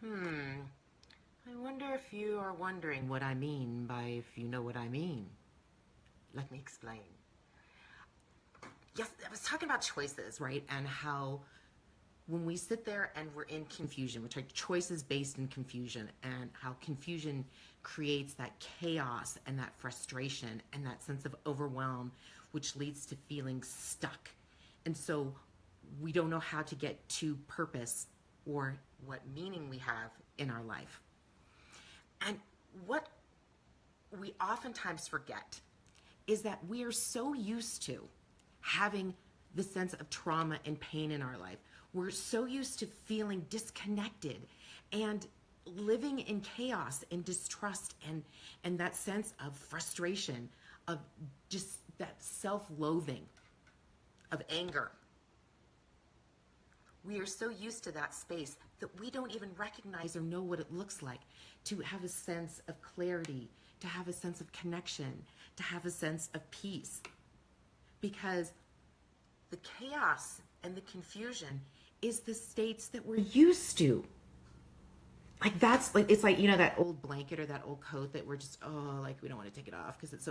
Hmm. I wonder if you are wondering what I mean by if you know what I mean. Let me explain. Yes, I was talking about choices, right? And how when we sit there and we're in confusion, which are choices based in confusion, and how confusion creates that chaos and that frustration and that sense of overwhelm, which leads to feeling stuck. And so we don't know how to get to purpose or what meaning we have in our life. And what we oftentimes forget is that we are so used to having the sense of trauma and pain in our life. We're so used to feeling disconnected and living in chaos and distrust and that sense of frustration, of just that self-loathing, of anger. We are so used to that space that we don't even recognize or know what it looks like to have a sense of clarity, to have a sense of connection, to have a sense of peace. Because the chaos and the confusion is the states that we're used to. Like that's like it's like that old blanket or that old coat that we're just like we don't want to take it off because it's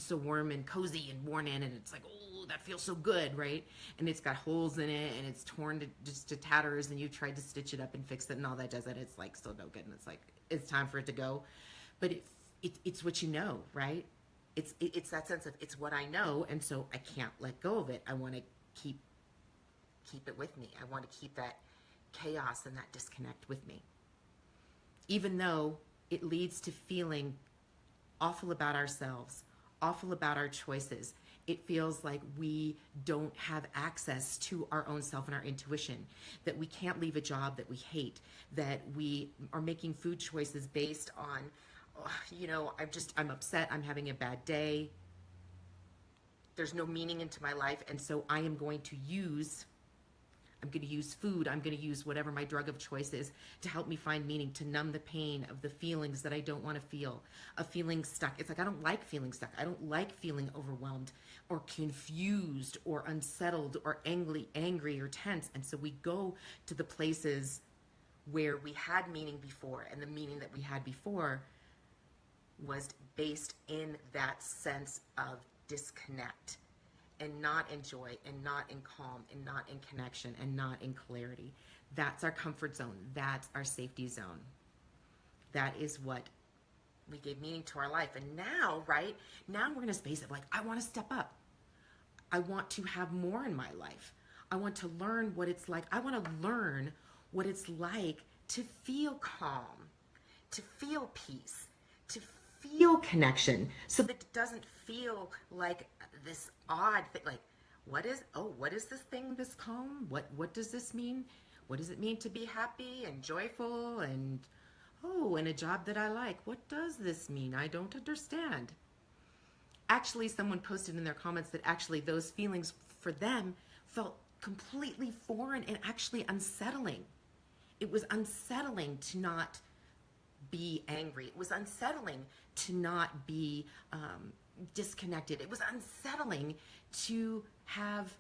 so warm and cozy and worn in, and it's like, oh, that feels so good, right? And it's got holes in it and it's torn to tatters, and you tried to stitch it up and fix it and all that does it, it's like still no good, and it's like it's time for it to go. But it's what you know, right? It's that sense of it's what I know, and so I can't let go of it. I want to keep it with me. I want to keep that chaos and that disconnect with me, even though it leads to feeling awful about ourselves, awful about our choices. It feels like we don't have access to our own self and our intuition, that we can't leave a job that we hate, that we are making food choices based on, I'm upset, I'm having a bad day, there's no meaning into my life, and so I'm going to use food, I'm going to use whatever my drug of choice is to help me find meaning, to numb the pain of the feelings that I don't want to feel, of feeling stuck. It's like I don't like feeling stuck. I don't like feeling overwhelmed or confused or unsettled or angry or tense. And so we go to the places where we had meaning before, and the meaning that we had before was based in that sense of disconnect, and not in joy, and not in calm, and not in connection, and not in clarity. That's our comfort zone. That's our safety zone. That is what we gave meaning to our life. And now, right, now we're in a space of like, I want to step up. I want to have more in my life. I want to learn what it's like. I want to learn what it's like to feel calm, to feel peace, to feel connection, so that it doesn't feel like this odd thing. Like, what is this thing, this calm? What does this mean? What does it mean to be happy and joyful and in a job that I like? What does this mean? I don't understand. Actually, someone posted in their comments that actually those feelings for them felt completely foreign and actually unsettling. It was unsettling to not be angry. It was unsettling to not be disconnected. It was unsettling to have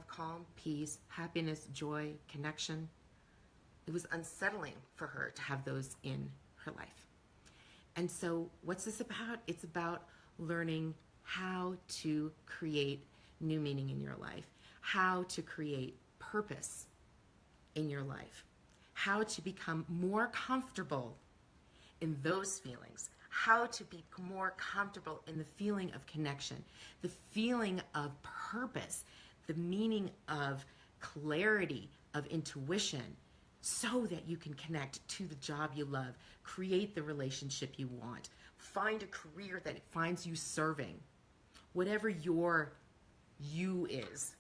calm, peace, happiness, joy, connection. It was unsettling for her to have those in her life. And so what's this about? It's about learning how to create new meaning in your life, how to create purpose in your life, how to become more comfortable in those feelings, how to be more comfortable in the feeling of connection, the feeling of purpose, the meaning of clarity, of intuition, so that you can connect to the job you love, create the relationship you want, find a career that finds you serving, whatever your you is.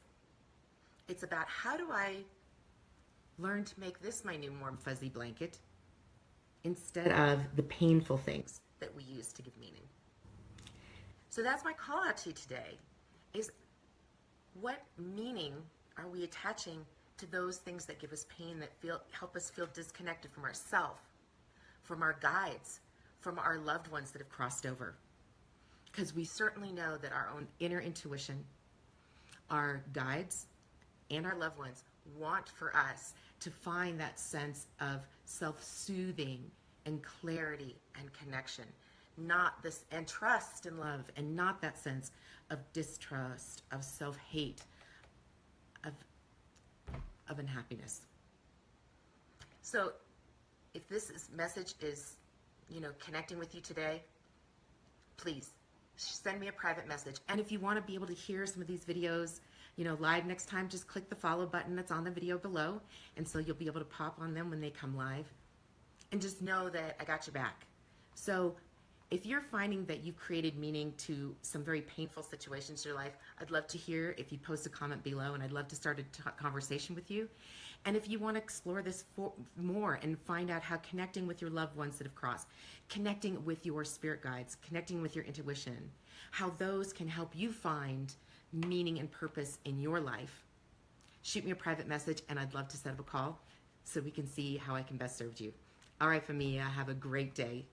It's about, how do I learn to make this my new warm fuzzy blanket instead of the painful things that we use to give meaning. So that's my call out to you today, is what meaning are we attaching to those things that give us pain, that help us feel disconnected from ourselves, from our guides, from our loved ones that have crossed over? Because we certainly know that our own inner intuition, our guides, and our loved ones want for us to find that sense of self-soothing and clarity and connection, not this, and trust and love, and not that sense of distrust, of self-hate, of unhappiness. So if message is, connecting with you today, please send me a private message. And if you want to be able to hear some of these videos, live next time, just click the follow button that's on the video below. And so you'll be able to pop on them when they come live. And just know that I got your back. So if you're finding that you've created meaning to some very painful situations in your life, I'd love to hear if you post a comment below, and I'd love to start a conversation with you. And if you want to explore this more and find out how connecting with your loved ones that have crossed, connecting with your spirit guides, connecting with your intuition, how those can help you find meaning and purpose in your life, shoot me a private message, and I'd love to set up a call so we can see how I can best serve you. All right, familia, have a great day.